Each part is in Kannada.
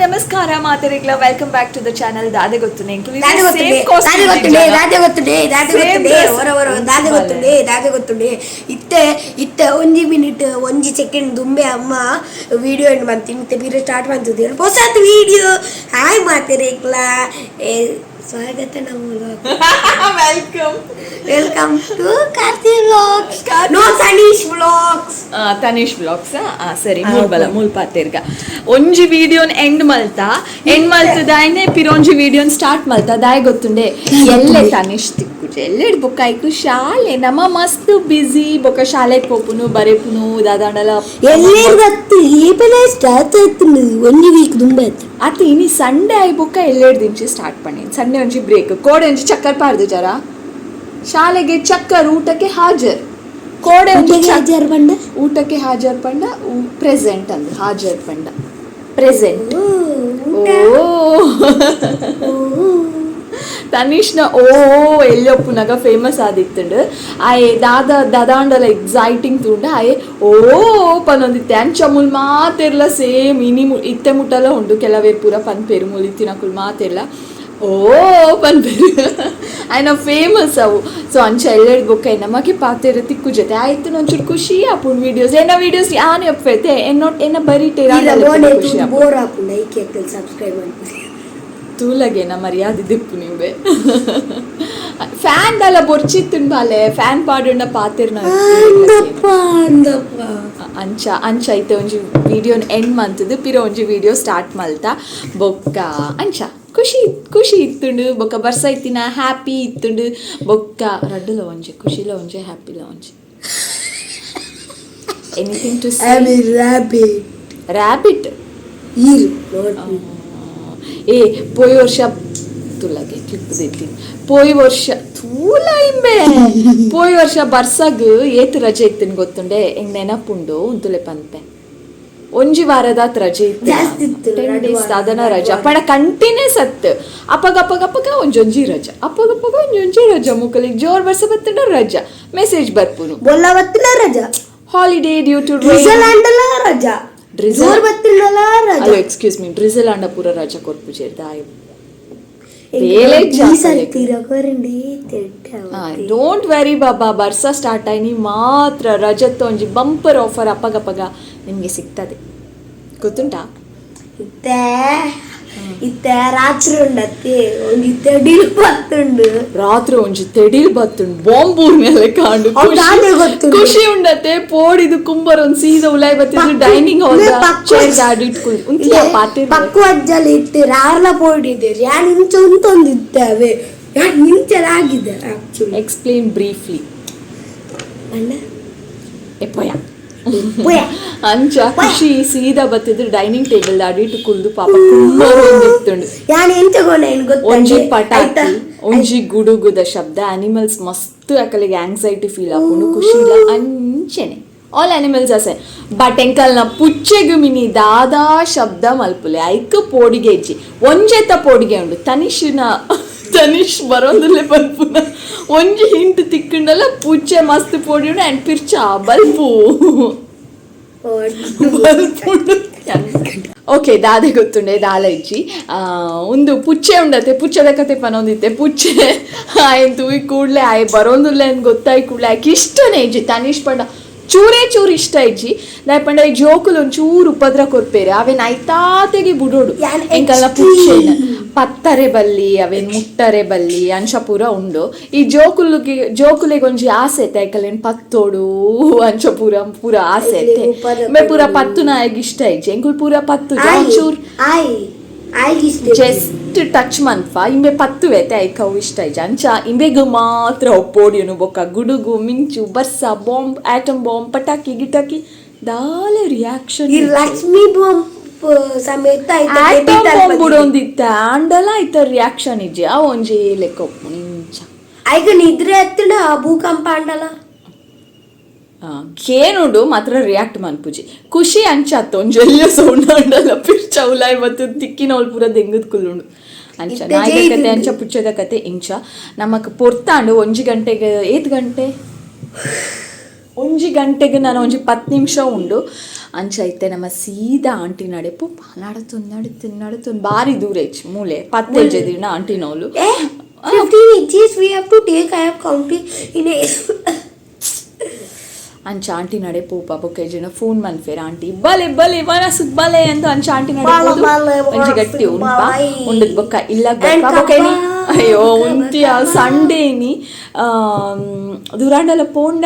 ನಮಸ್ಕಾರ ಮಾತೆರೆಗ್ಲ welcome back to the channel ದಾದೆ ಗೊತ್ತು ನೆಂಕುಲಿ ಇತ್ತೆ ಇತ್ತೆ ಒಂಜಿ ಮಿನಿಟ್ ಒಂಜಿ ಸೆಕೆಂಡ್ ದುಂಬೆ ಅಮ್ಮ ವಿಡಿಯೋ ಎಂಡ್ ಮಾಡ್ತೀನಿ ಮತ್ತೆ ಬೀರೆ ಸ್ಟಾರ್ಟ್ ಮಾಡ್ತಿದ್ದೀವಿ ಹೊಸದು ವಿಡಿಯೋ ಹಾಯ್ ಮಾತೆರೆಗ್ಲ ಸ್ವಾಗತ ವೆಲ್ಕಮ್ ಟು ಕಾರ್ತಿ ವ್ಲಾಗ್ಸ್ ನೋ ತನೀಶ್ ವ್ಲಾಗ್ಸ್ ಸರಿ ಮೂಲ್ ಪಾತೆರ್ಗ ಒಂಜಿ ವಿಡಿಯೋನ್ ಎಂಡ್ ಮಲ್ತದಾಯ್ನೆ ಪಿರೊಂಜಿ ವಿಡಿಯೋನ್ ಸ್ಟಾರ್ಟ್ ಮಲ್ತ ದಾಯ್ ಗೊತ್ತುಂಡೆ ಎಲ್ಲೆ ತನೀಶ್ ತಿಕ್ಕುಜೆ ಎಲ್ಲೆಡ್ ಬೊಕ್ಕ ಆಯ್ತು ಶಾಲೆ ನಮ್ಮ ಮಸ್ತ್ ಬಿಸಿ ಬೊಕ್ಕ ಶಾಲೆಗ್ ಪೋಪುನು ಬರೆಪುನು ದಾದಾಂಡಲ ಒಂಜಿ ವೀಕ್ ದುಂಬೆ ಅತಿ ಇನಿ ಸಂಡೇ ಆಯ್ ಬೊಕ್ಕ ಎಲ್ಲೆಡ್ ದಿಂಚಿ ಸ್ಟಾರ್ಟ್ ಪಣ್ಣೇನು ಸಂಡೇ ಒಂಜಿ ಬ್ರೇಕ್ ಕೋಡೆ ಒಂಜಿ ಚಕ್ಕರ್ ಪಾರ್ದು ಜರ ಶಾಲೆಗೆ ಚಕ್ಕರ್ ಊಟಕ್ಕೆ ಹಾಜರ್ ಕೋಡೆ ಹಾಜರ್ ಪಂಡ ಊಟಕ್ಕೆ ಹಾಜರ್ ಪಂಡ ಪ್ರೆಸೆಂಟ್ ಅಂದ್ ಹಾಜರ್ ಪಂಡ ಪ್ರೆಸೆಂಟ್ ತನೀಶ್ನ ಎಲ್ಲೊಪ್ಪುನಾಗ ಫೇಮಸ್ ಆದಿತ್ತುಂಡು ಆಯೆ ದಾದಾಂಡಲ ಎಕ್ಸೈಟಿಂಗ್ ತುಂಡ ಆಯೆ ಪನೊಂದಿತ್ತೆ ಅಂಚಮುಲ್ ಮಾತೆರ್ಲ ಸೇಮ್ ಇನಿ ಇತ್ತೆ ಮುಟ್ಟಲ ಉಂಡು ಕೆಲವೇರ್ ಪೂರ ಪನ್ಪೇರು ಮುಲಿತ್ತಿನಕುಲ್ ಮಾತೆರ್ಲ ಪನ್ಪೇರು ಆಯ್ನ ಫೇಮಸ್ ಅವು ಸೊ ಅಂಚ ಎಲ್ಲೆಡ್ ಬೊಕ್ಕ ನಮಗೆ ಪಾತೆರ ತಿಕ್ಕು ಜೊತೆ ಆಯ್ತು ಒಂಚೂರು ಖುಷಿ ಆಪುಂಡು ವಿಡಿಯೋಸ್ ಎನ್ನ ವಿಡಿಯೋಸ್ ಯಾನ್ ಎಪ್ಪೈತೆ ಎನ್ನ ಬರೀಟೆ ಬೋರ್ ಆಪುಂಡು ಐಕೆ ಸಬ್ಸ್ಕ್ರೈಬ್ ಮಾಡ್ತೀನಿ ತೂಲಗೇನ ಮರ್ಯಾದೆ ದಿಪ್ಪು ನಿಂಬೆ ಫ್ಯಾನ್ ದಲ ಬೊರ್ಚಿತ್ತುಂಡು ಬಾಲೆ ಫ್ಯಾನ್ ಪಾಡುಂಡ ಪಾತೆರ್ನ ಅಂಚ ಐತೆ ಒಂಜಿ ವಿಡಿಯೋನ್ ಎಂಡ್ ಮಂತದು ಪಿರ ಒಂಜಿ ವಿಡಿಯೋ ಸ್ಟಾರ್ಟ್ ಮಲ್ತ ಬೊಕ್ಕ ಅಂಚ ಖುಷಿ ಇತ್ತುಂಡು ಬೊಕ್ಕ ಬರ್ಸೈತಿನ ಹ್ಯಾಪಿ ಇತ್ತುಂಡು ಬೊಕ್ಕ ರಡ್ಡುಲ ಒಂಜೆ ಖುಷಿಲ ಒಂಜೆ ಹ್ಯಾಪಿಲ ಒಂಜೆ ಎನಿಥಿಂಗ್ ಟು ಸೇ ರ್ಯಾಬಿಟ್ ಪೋಯ್ ವರ್ಷ ತುಲಗೆ ಕ್ಲಿಪ್ ದಿತ್ತೀನಿ ಪೋಯ್ ವರ್ಷ ತೂಲ ಇಂಬೆ ಪೋಯ್ ವರ್ಷ ಬರ್ಸಾಗ ಏತ್ ರಜೆ ಇತ್ತಿನ ಗೊತ್ತುಂಡೆ ಹೆಂಗ್ ನೆನಪುಂಡು ಉಂತುಲೆ ಪಂತೆ ಒಂಜಿ ವಾರದಾತ್ ರಜೆ ಇತ್ತು 10 days ಅದನ ರಜೆ ಪಂಡ ಕಂಟಿನ್ಯೂಸ್ ಅತ್ತು ಅಪ್ಪಗ ಒಂಜೊಂಜಿ ರಜೆ ಅಪ್ಪಗ ಒಂಜೊಂಜಿ ರಜೆ ಮುಕ್ಕಲಿಗೆ ಜೋರ್ ಬರ್ಸ ಬತ್ತಂಡ ರಜಾ ಮೆಸೇಜ್ ಬರ್ಪುನು ಬೊಲ್ಲ ಬತ್ತಿನ ರಜಾ ಹಾಲಿಡೇ ಡ್ಯೂ ಟು ರಜಾ ಎಕ್ಸ್ಕ್ಯೂಸ್ ಮೀ ಡ್ರಿಸಲ್ ಅಂಡ ಪೂರ ರಜಾ ಕೊರ್ಪುಜೆ ದಾಯ್ ಡೋಂಟ್ ವೆರಿ ಬಾಬಾ ಬರ್ಸ ಸ್ಟಾರ್ಟ್ ಆಯ್ನಿ ಮಾತ್ರ ರಜತ್ ಒಂಜಿ ಬಂಪರ್ ಆಫರ್ ಅಪ್ಪಗಪ್ಪಗ ನಿಮ್ಗೆ ಸಿಗ್ತದೆ ಗೊತ್ತುಂಟಾ ಇತ್ತೆ ರಾತ್ರಿ ಉಂಡತ್ತೆ ಒಂಜಿ ತೆಡಿಲ್ ಬತ್ತುಂಡು ರಾತ್ರಿ ಒಂಜಿ ತೆಡಿಲ್ ಬತ್ತುಂಡು ಬಾಂಬೂರ್ ಮೇಲೆ ಕಾಂಡು ಖುಷಿ ಉಂಡತ್ತೆ ಪೋಡಿದು ಕುಂಬರ್ ಒಂದ್ ಸೀದಾ ಉಲಾಯ್ ಬತ್ತಿದ್ದು ಡೈನಿಂಗ್ ಹಾಲ್ ಚೇರ್ ಗಾಡಿ ಇಟ್ಕೊಂಡು ಉಂತಿಯ ಪಾತೆ ಪಕ್ಕು ಅಜ್ಜಲ್ಲಿ ಇಟ್ಟು ರಾರ್ಲ ಪೋಡಿದ್ದೀರಿ ಯಾನ್ ಇಂಚ ಉಂತೊಂದಿದ್ದೇವೆ ಯಾನ್ ಇಂಚಲಾಗಿದೆ ಆಕ್ಚುಲಿ ಎಕ್ಸ್ಪ್ಲೇನ್ ಬ್ರೀಫ್ಲಿ ಅಣ್ಣ ಎಪ್ಪೋಯ ಅಂಚ ಖುಷಿ ಸೀದಾ ಬತ್ತಿದ್ರು ಡೈನಿಂಗ್ ಟೇಬಲ್ ದಾಡಿಟ್ಟು ಕುಲ್ದು ಪಾಪ ಕುಂಬರೊಂದಿತ್ತುಂಡು ಒಂಜಿ ಪಟಾಕಿ ಒಂಜಿ ಗುಡುಗುದ ಶಬ್ದ ಅನಿಮಲ್ಸ್ ಮಸ್ತ್ ಅಕಲಿಗೆ ಆಂಗ್ಸೈಟಿ ಫೀಲ್ ಆಪುಂಡು ಖುಷಿ ಇಲ್ಲ ಅಂಚೆನೆ ಆಲ್ ಅನಿಮಲ್ಸ್ ಅಸೆ ಬಟ್ ಎಂಕಲ್ನ ಪುಚ್ಚೆಗು ಮಿನಿ ದಾದಾ ಶಬ್ದ ಮಲ್ಪುಲೆ ಐಕ್ ಪೋಡಿಗೆ ಇಜ್ಜಿ ಒಂಜೆತ ಪೋಡಿಗೆ ಉಂಡು ತನೀಶ್ ಬರೋದಿಲ್ಲ ಬಲ್ಪುನ ಒಂಜಿ ಹಿಂಟ್ ತಿಕ್ಕಂಡಲ್ಲ ಪುಚ್ಚೆ ಮಸ್ತ್ ಪೋಡಿ ಉಂಡು ಅಂಡ್ ಪಿರ್ಚ ಬಲ್ಪು ಓಕೆ ದಾದೆ ಗೊತ್ತುಂಡೆ ದಾಲ ಇಜ್ಜಿ ಒಂದು ಪುಚ್ಚೆ ಉಂಡತೆ ಪುಚ್ಚದ ಕತೆ ಪನೊಂದಿತ್ತೆ ಪುಚ್ಚೆ ಆಯ್ತು ತೂಯಿ ಕೂಡ್ಲೆ ಆಯ್ ಬರೋದಿಲ್ಲ ಅಂತ ಗೊತ್ತಾಯ್ ಕೂಡ್ಲೆ ಆಯ್ಕೆ ಇಷ್ಟನೇ ಇಜ್ಜಿ ತನೀಶ್ ಪಂಡ ಚೂರು ಇಷ್ಟ ಇಜ್ಜಿ ದಾಯ್ ಪಂಡ ಈ ಜೋಕುಲು ಒಂಚೂರು ಉಪದ್ರ ಕೊರ್ಪೇರೆ ಅವೇನ್ ಐತಾತೆಗೆ ಬುಡೋಡು ಎಂಕಲ್ನ ಪುಚ್ಚೆನ ಪತ್ತರೆ ಬಲ್ಲಿ ಅವೇನ್ ಮುಟ್ಟರೆ ಬಲ್ಲಿ ಅಂಶ ಪೂರ ಉಂಡು ಈ ಜೋಕುಲಿಗೆ ಒಂಜಿ ಆಸೆ ಐತೆ ಐಕಲೇನ್ ಪತ್ತೋಡು ಅಂಶ ಪೂರ ಆಸೆ ಐತೆ ಮೇ ಪೂರ ಪತ್ತು ನಾಯಗ್ ಇಷ್ಟ ಇಜ್ಜಿ ಎಂಕುಲ್ ಪೂರ ಪತ್ತು ಚೂರ್ ಜಸ್ಟ್ ಟಚ್ ಮನ್ಪ ಇಂಬೆ ಪತ್ತು ಐತೆ ಐಕವು ಇಷ್ಟ ಇಜ್ಜಿ ಅಂಚ ಇಂಬೆಗ್ ಮಾತ್ರ ಒಪ್ಪೋಡಿಯನು ಬೊಕ್ಕ ಗುಡುಗು ಮಿಂಚು ಬರ್ಸ ಬಾಂಬ್ ಆಟಮ್ ಬಾಂಬ್ ಪಟಾಕಿ ಗಿಟಾಕಿ ದಾಲೆ ರಿಯಾಕ್ಷನ್ ಲಕ್ಷ್ಮಿ ಬಾಂಬ್ ಸಮೇತ ಬುಡೊಂದಿತ್ತ ಆಂಡಲ ಐತ ರಿಯಾಕ್ಷನ್ ಇಜ್ಜಿ ಆ ಒಂಜಿ ಲೆಕ್ಕ ಒಪ್ಪು ಇಂಚ ಐಗ ನಿದ್ರೆ ಎತ್ತಡ ಭೂಕಂಪ ಆಂಡಲ ಕೇನುಂಡು ಮಾತ್ರ ರಿಯಾಕ್ಟ್ ಮನ್ಪುಜಿ ಖುಷಿ ಅಂಚತ್ತ ಒಂಜೆಲ್ಲ ಸೌಂಡ್ ಆಂಡಲ ಪಿರ್ಚ ಉಲಾಯ್ ಬತ್ತು ತಿಕ್ಕಿನವಳು ಪೂರ ದೆಂಗದ್ ಕುಲ್ಲುಂಡು ಅಂಚ ನಾಯಿದ ಕತೆ ಅಂಚ ಪುಚ್ಚದ ಕತೆ ಇಂಚ ನಮಕ್ ಪೊರ್ತಾಂಡು 1 ಗಂಟೆಗೆ 8 ಗಂಟೆ ಒಂಜಿ ಗಂಟೆಗೆ ನಾನು ಒಂಜಿ 10 ನಿಮಿಷ ಉಂಡು ಅಂಚ ಐತೆ ನಮ್ಮ ಸೀದಾ ಆಂಟಿ ನಡೆಪು ನಡುತ್ತುಂಡು ಬಾರಿ ದೂರ ಇಚ್ಚು ಮೂಲೆ 15 ದಿನ ಆಂಟಿನವಳು 15 inches we have to take. I have counted in a ಅಂಚ ಆಂಟಿ ನಡೆ ಪೂಪ ಬೊಕ್ಕೆ ಜನ ಫೋನ್ ಮನ್ಫೇರ್ ಆಂಟಿ ಬಲೆ ಬಲೆ ಮನಸ್ಸು ಬಲೆ ಅಂತ ಅಂಚ ಆಂಟಿ ನಡೆ ಒಂಜಿ ಗಟ್ಟಿ ಉಂಪ ಉಂಡದ್ ಬೊಕ್ಕ ಇಲ್ಲ ಬೊಕ್ಕೇನಿ ಅಯ್ಯೋ ಉಂತಿಯ ಸಂಡೇನಿ ದೂರಾಂಡಲ ಪೋಂಡ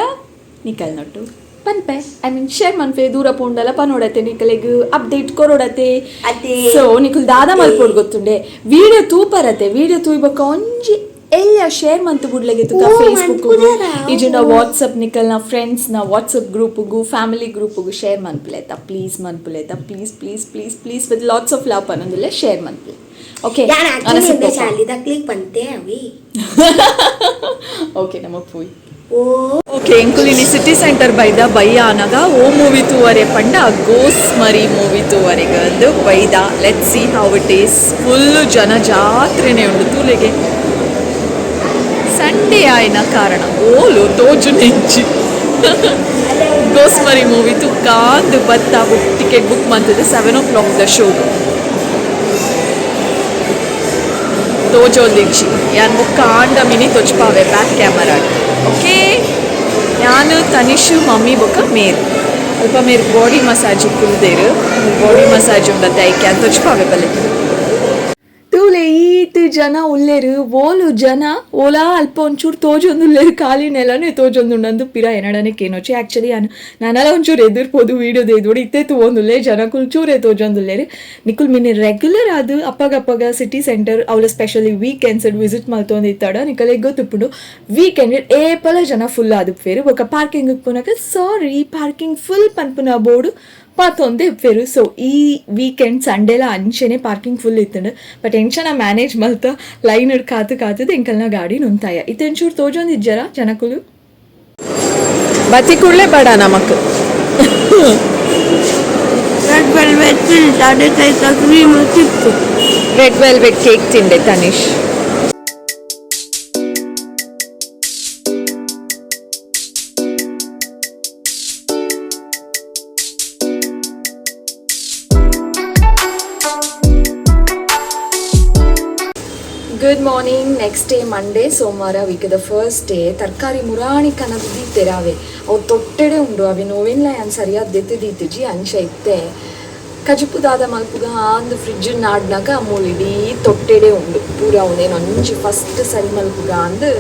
ನಿಕಲ್ ನಟ್ಟು ಪನ್ಪೆ ಐ ಮೀನ್ ಶೇರ್ ಮನ್ಪೆ ದೂರ ಪೋಂಡಲ ಪನೋಡತೆ ನಿಕಲೆಗ್ ಅಪ್ಡೇಟ್ ಕೊರೋಡತೆ ಸೊ ನಿಕುಲ್ ದಾದ ಮಲ್ಪೋಡ್ ಗೊತ್ತುಂಡೆ ವಿಡಿಯೋ ತೂಪರತೆ ವಿಡಿಯೋ ತೂಯ್ಬೊಕ್ಕ ಒಂಜಿ ಎಲ್ಲ ಶೇರ್ ಮಂತು ಬುಡ್ಲೆಗೆ ತುಕ ಫೇಸ್ಬುಕ್ ಈಜಿನ ವಾಟ್ಸಪ್ ನಿಕಲ್ನ ಫ್ರೆಂಡ್ಸ್ನ ವಾಟ್ಸಪ್ ಗ್ರೂಪ್ಗೂ ಫ್ಯಾಮಿಲಿ ಗ್ರೂಪ್ಗೂ ಶೇರ್ ಮನ್ಪುಲೇತ ಪ್ಲೀಸ್ ಮನ್ಪುಲೇತ please please please please with lots of love ಅನ್ನೊಂದಿಲ್ಲ ಶೇರ್ ಮನ್ಪುಲೆ ಓಕೆ ಕ್ಲಿಕ್ ಪಂತೆ ಅವಿ ಓಕೆ ನಮಗ್ ಪೋಯ್ ಓಕೆ ಎಂಕುಲಿನಿ ಸಿಟಿ ಸೆಂಟರ್ ಬೈದ ಬಯ್ಯ ಅನಗ ಓ ಮೂವಿ ತೂವರೆ ಪಂಡ ಗೋಸ್ ಮರಿ ಮೂವಿ ತೂವರೆಗೆ ಅಂದು ಬೈದ let see how it is full ಜನ ಜಾತ್ರೆನೇ ಉಂಡು ತೂಲೆಗೆ ಸಂಡೇ ಆಯ್ನ ಕಾರಣ ಓಲು ತೋಜು ನೆಂಚಿ ಗೋಸ್ಮರಿ ಮೂವಿ ತುಕ್ಕಾಂದು ಬತ್ತ ಬುಕ್ ಟಿಕೆಟ್ ಬುಕ್ ಮಂತದೆ 7 o'clock ದ ಶೋದು ತೋಜೋಲ್ದಿಚ್ಚಿ ಯಾನ್ ಬುಕ್ ಕಾಂಡ ಮಿನಿ ತೊಚ್ಪಾವೆ ಬ್ಯಾಕ್ ಕ್ಯಾಮರಾ ಓಕೆ ನಾನು ತನಿಷು ಮಮ್ಮಿ ಬುಕ್ಕ ಮೇರ್ ಅಲ್ಪ ಮೇರ್ ಬಾಡಿ ಮಸಾಜ್ ಕುಲ್ದೇರು ಬಾಡಿ ಮಸಾಜ್ ಉಂಡತ್ತೆ ಐಕೆ ಅಂತ ತೊಚ್ಪಾವೆ ಬಲೆ ತೂಲೆ ಈತ್ ಜನ ಉಲ್ಲೇರು ಓಲು ಜನ ಓಲಾ ಅಲ್ಪ ಒಂಚೂರು ತೋಜೊಂದು ಉಲ್ಲೇರು ಖಾಲಿ ನೆಲನೇ ತೋಜೊಂದು ಉಂಡಂದು ಪಿರ ಎನಡನೆ ಕೇನೋಚಿ ಆ್ಯಕ್ಚುಲಿ ನಾನೆಲ್ಲ ಒಂಚೂರು ಎದುರ್ಬೋದು ವೀಡಿಯೋದ ಎದುರು ಇತ್ತೆ ತೂವೊಂದುಲ್ಲೆ ಜನ ಕುಲ್ಚೂರೇ ತೋಜೊಂದುಲ್ಲೇರು ನಿಕುಲ್ ಮಿನಿ ರೆಗ್ಯುಲರ್ ಅದು ಅಪ್ಪಗಪ್ಪಗ ಸಿಟಿ ಸೆಂಟರ್ ಅವಳ ಸ್ಪೆಷಲಿ ವೀಕೆಂಡ್ಸ್ ವಿಸಿಟ್ ಮಲ್ತೊಂದು ಇತ್ತಾಡ ನಿಕಲೆ ಗೊತ್ತುಪ್ಪುಂಡು ವೀಕೆಂಡ್ ಏಪಲ ಜನ ಫುಲ್ ಆದು ಫೇರು ಬೊಕ್ಕ ಪಾರ್ಕಿಂಗ್ ಪುನಕ ಸಾರಿ ಪಾರ್ಕಿಂಗ್ ಫುಲ್ ಪನ್ಪುನ ಬೋರ್ಡು ಪಾತೊಂದೆ ಇಪ್ಪೇರು ಸೊ ಈ ವೀಕೆಂಡ್ ಸಂಡೇಲ ಅಂಚೆನೆ ಪಾರ್ಕಿಂಗ್ ಫುಲ್ ಇತ್ತಂಡು ಬಟ್ ಎಂಚನ ಮ್ಯಾನೇಜ್ ಮಲ್ತ ಲೈನ್ ಹಿಡ್ ಕಾತು ಎಂಕಲ್ನ ಗಾಡಿ ನುಂತಾಯ ಇತ್ತೆಂಚೂರು ತೋಜೊಂದಿಜ್ಜರ ಜನಕುಲು ಬತ್ತಿ ಕೂಡಲೇ ಬೇಡ ನಮಕ್ ರೆಡ್ ವೆಲ್ವೆಟ್ ಕೇಕ್ ತಿಂದೆ Tanish good morning next day Monday ಸೋಮವಾರ ವೀಕದ ಫಸ್ಟ್ ಡೇ ತರಕಾರಿ ಮುರಾಣಿ ಕನದು ದೀತೆರೆ ಅವೆ ಅವು ತೊಟ್ಟೆಡೆ ಉಂಡು ಅವೆ ನೋವೆಲ್ಲ ಏನು ಸರಿಯಾದ ದೆತ್ತೆ ದೀತಿಜಿ ಅಂಚ ಇತ್ತೆ ಕಜಿಪುದಾದ ಮಲ್ಪುಗ ಅಂದು ಫ್ರಿಡ್ಜ್ ನಾಡ್ನಾಗ ಅಮೂಲಿಡೀ ತೊಟ್ಟೆಡೆ ಉಂಡು ಪೂರ ಅವನೇನು ಅಂಚಿ ಫಸ್ಟ್ ಸರಿ ಮಲ್ಪುಗ ಅಂದು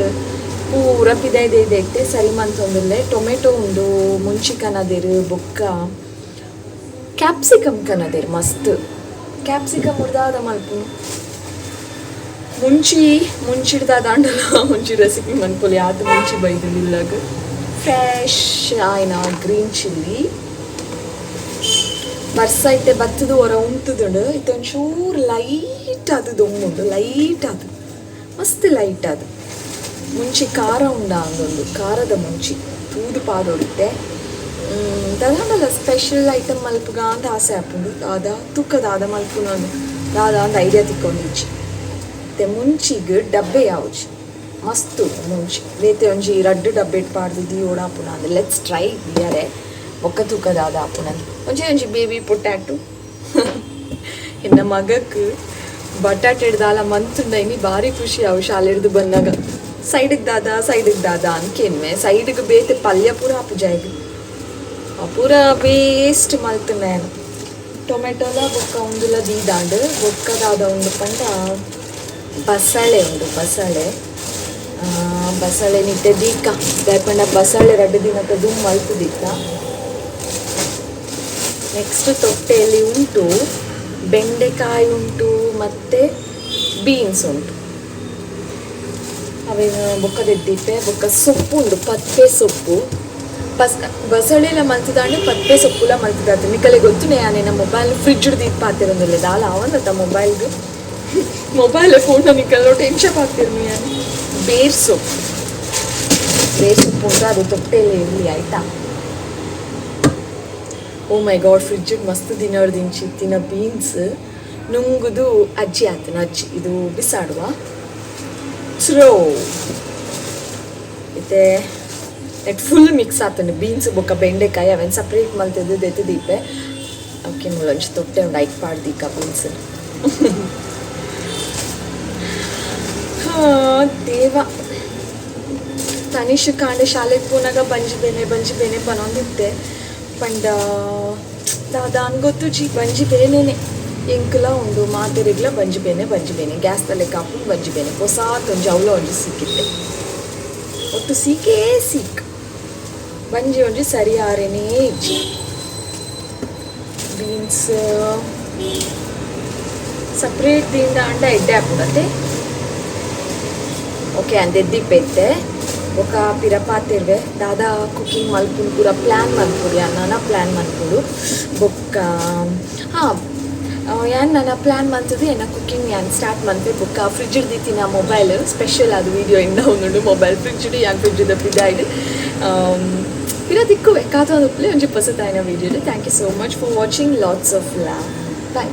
ಪೂರ ಪಿದೈತೆ ಸರಿ ಮಂತೊಂದುಲ್ಲೆ ಟೊಮೆಟೊ ಉಂಡು ಮುಂಚಿ ಕನದೇರು ಬೊಕ್ಕ ಕ್ಯಾಪ್ಸಿಕಮ್ ಕನದೇರು ಮಸ್ತ್ ಕ್ಯಾಪ್ಸಿಕಮ್ ಉಡ್ದಾದ ಮಲ್ಪು ಮುಂಚಿಡ್ದಾದ ಅಂಡಲ ಮುಂಚಿ ರೆಸಿಪಿ ಮನ್ಪೊಲಿ ಆತ ಮುಂಚಿ ಬೈದಿಲ್ಲಾಗ ಫ್ರೆಶ್ ಆಯ್ನ ಗ್ರೀನ್ ಚಿಲ್ಲಿ ಬರ್ಸ ಐತೆ ಬತ್ತದು ಹೊರ ಉಂಟುದುಂಡು ಇತ್ತೊಂಚೂರು ಲೈಟ್ ಅದು ದೊಂಗುಂಡು ಲೈಟ್ ಅದು ಮಸ್ತ್ ಲೈಟ್ ಅದು ಮುಂಚಿ ಖಾರ ಉಂಡ ಅಂದೊಂದು ಖಾರದ ಮುಂಚಿ ತೂದು ಪಾದೊಡಿತೆ ದಾದಾಂಡಲ ಸ್ಪೆಷಲ್ ಐಟಮ್ ಮಲ್ಪುಗ ಅಂತ ಆಸೆ ಆಪುಂಡು ದಾದ ತೂಕದಾದ ಮಲ್ಪುನೊಂದು ದಾದ ಒಂದು ಐಡಿಯಾ ತಿಕ್ಕೊಂಡಿಚ್ಚಿ ಮತ್ತೆ ಮುಂಚಿಗೆ ಡಬ್ಬೆ ಯಾವ್ಜಿ ಮಸ್ತು ಮುಂಚಿ ಬೇತೆ ಒಂಜಿ ರಡ್ಡು ಡಬ್ಬೆ ಇಟ್ಪಾಡ್ದು ದಿ ಓಡಾಪುನ ಅಂದ್ರೆ ಲೆಟ್ಸ್ ಟ್ರೈ ಬಿಯರೆ ಒಕ್ಕ ತೂಕದಾದ ಆಪುನಂದು ಒಂಜಿ ಬೇಬಿ ಪೊಟ್ಯಾಟೊ ಇನ್ನ ಮಗಕ್ಕೆ ಬಟಾಟೆ ಹಿಡ್ದಾಲ ಮಂತುಂಡೈನಿ ಭಾರಿ ಖುಷಿ ಅವು ಶಾಲೆ ಹಿಡ್ದು ಬಂದಾಗ ಸೈಡಿಗೆ ದಾದ ಅನ್ಕೇನ್ವೆ ಸೈಡಿಗೆ ಬೇತೆ ಪಲ್ಯ ಪೂರ ಆಪು ಜಾಯ್ಗೆ ಪೂರ ವೇಸ್ಟ್ ಮಲ್ತುಂಡೇನು ಟೊಮೆಟೊಲ ಬೊಕ್ಕ ಉಂದುಲ ದೀದಾಂಡು ಬೊಕ್ಕದಾದ ಉಂಡು ಪಂಡ ಬಸಳೆ ಉಂಡು ಬಸಳೆ ನಿಟ್ಟೆ ದೀಕ ದಾಯಪಂಡ ಬಸಳೆ 2 ದಿನಕ್ಕೆ ದುಮ್ ಮಲ್ತು ದೀಕ ನೆಕ್ಸ್ಟ್ ತೊಟ್ಟೆಯಲ್ಲಿ ಉಂಟು ಬೆಂಡೆಕಾಯಿ ಉಂಟು ಮತ್ತು ಬೀನ್ಸ್ ಉಂಟು ಅವೇನು ಬೊಕ್ಕದಿದ್ದಿಪ್ಪೆ ಬೊಕ್ಕ ಸೊಪ್ಪು ಉಂಡು ಪತ್ತೆ ಸೊಪ್ಪು ಬಸಳೆಲ್ಲ ಮಲ್ತಿದಾಂಡು ಪತ್ತೆ ಸೊಪ್ಪುಲ ಮಲ್ತಿದಾತ ನಿಕಲೆ ಗೊತ್ತು ಯಾನೇನ ಮೊಬೈಲ್ ಫ್ರಿಡ್ಜ್ ಹಿಡ್ದು ಪಾತಿರೊಂದಿಲ್ಲ ದಾಲ ಅವನತ್ತ ಮೊಬೈಲ್ಗೆ ಮೊಬೈಲ್ ಫೋನ್ ನಿಕಲ್ ಟೆನ್ಷನ್ ಆಗ್ತಿರ್ನಿ ಯಾನು ಬೇರ್ ಸೊಪ್ಪು ಉಂಟು ಅದು ತೊಟ್ಟೆಯಲ್ಲಿ ಇರಲಿ ಆಯ್ತಾ ಓ ಮೈ ಗಾಡ್ ಫ್ರಿಡ್ಜಿಗೆ ಮಸ್ತ್ ದಿನರ್ದಿಂಚಿ ತಿನ್ನ ಬೀನ್ಸ್ ನುಂಗುದು ಅಜ್ಜಿ ಆತನ ಅಜ್ಜಿ ಇದು ಬಿಸಾಡುವ ಸ್ರೋ ಮತ್ತೆ ನೆಟ್ ಫುಲ್ ಮಿಕ್ಸ್ ಆತಂಡು ಬೀನ್ಸ್ ಬೊಕ್ಕ ಬೆಂಡೆಕಾಯಿ ಅವೇನು ಸಪ್ರೇಟ್ ಮಲ್ತದ್ದು ದೆತ್ತು ದೀಪೆ ಓಕೆ ಮುಳಂಚು ತೊಟ್ಟೆ ಒಂದು ಐಕ್ ಪಾಡ್ದೀಕ ಬೀನ್ಸ್ ದೇವ ತನಿಷ್ ಕಾಂಡೆ ಶಾಲೆಗೆ ಪೋನಾಗ ಬಂಜಿ ಬೇನೆ ಪನೊಂದಿತ್ತೆ ಪಂಡ ದಾನ್ ಗೊತ್ತು ಜಿ ಬಂಜಿ ಬೇನೆನೆ ಎಂಕುಲ ಉಂಡು ಮಾತೆರೆಗ್ಲ ಬಂಜಿ ಬೇನೆ ಗ್ಯಾಸ್ ತಲೆ ಕಾಪು ಬಂಜಿ ಬೇನೆ ಹೊಸಾತೊಂಜಿ ಅವಳ ಒಂಜಿ ಸಿಕ್ಕಿತ್ತೆ ಒಟ್ಟು ಸೀಕೇ ಸೀಕ್ ಬಂಜಿ ಒಂಜಿ ಸರಿ ಆರೇನೇ ಇಜ್ಜಿ ಬೀನ್ಸ್ ಸಪ್ರೇಟ್ ದಿಂದ ಅಂಡ ಎಡ್ಡೆ ಹಾಕ್ಬಿಡತ್ತೆ ಓಕೆ ಅಂದೆದ್ದಿಪ್ಪೆತ್ತೆ ఒక పిరపాతిర్వే దాదా కుకింగ్ మల్పుడు పూర ప్లాన్ మల్పుడు అన్న ప్లాన్ మల్పుడు బొక్క ಯಾನ್ ನನ್ನ ಪ್ಲ್ಯಾನ್ ಮಂತದ್ದು ಏನ ಕುಕಿಂಗ್ ಯಾನ್ ಸ್ಟಾರ್ಟ್ ಮಂತೆ ಬೊಕ್ಕ ಫ್ರಿಡ್ಜ್ ದಿತ್ತಿನ ಮೊಬೈಲ್ ಸ್ಪೆಷಲ್ ಅದು ವೀಡಿಯೋ ಎಂಡ ಉಂಡು ಮೊಬೈಲ್ ಫ್ರಿಡ್ಜ್ ಯಾನ್ ಫ್ರಿಡ್ಜ್ ಪಿದಾಯ್ಡ್ ಪಿರ ದಿಕ್ಕುವೆ ಕಾತೊಂದುಪ್ಲೆ ಒಂಜಿ ಪೊಸತಾಯಿನ video thank you so much for watching lots of love bye